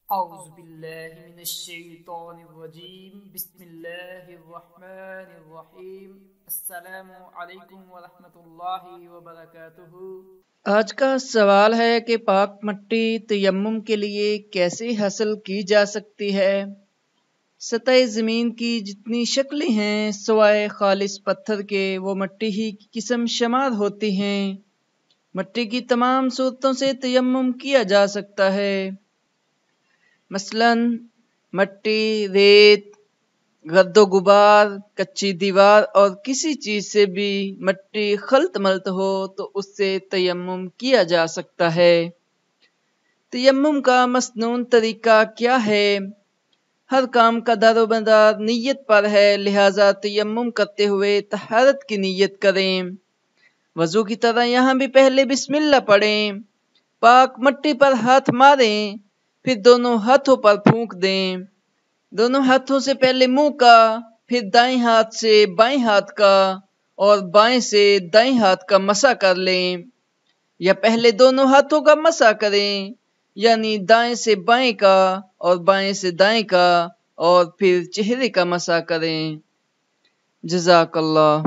اعوذ باللہ من الشیطان الرجیم بسم اللہ الرحمن الرحیم السلام علیکم ورحمۃ اللہ وبرکاتہ۔ آج کا سوال ہے کہ پاک مٹی تیمم کے لیے کیسے حاصل کی جا سکتی ہے؟ سطح زمین کی جتنی شکلیں ہیں سوائے خالص پتھر کے وہ مٹی ہی کی قسم شمار ہوتی ہیں۔ مٹی کی تمام صورتوں سے تیمم کیا جا سکتا ہے، مثلاً مٹی، ریت، گرد و غبار، کچی دیوار اور کسی چیز سے بھی مٹی خلط ملط ہو تو اس سے تیمم کیا جا سکتا ہے۔ تیمم کا مسنون طریقہ کیا ہے؟ ہر کام کا دار و مدار نیت پر ہے، لہٰذا تیمم کرتے ہوئے طہارت کی نیت کریں۔ وضو کی طرح یہاں بھی پہلے بسم اللہ پڑھیں، پاک مٹی پر ہاتھ ماریں، پھر دونوں ہاتھوں پر پھونک دیں۔ دونوں ہاتھوں سے پہلے منہ کا، پھر دائیں ہاتھ سے بائیں ہاتھ کا اور بائیں سے دائیں ہاتھ کا مسح کر لیں، یا پہلے دونوں ہاتھوں کا مسح کریں، یعنی دائیں سے بائیں کا اور بائیں سے دائیں کا، اور پھر چہرے کا مسح کریں۔ جزاک اللہ۔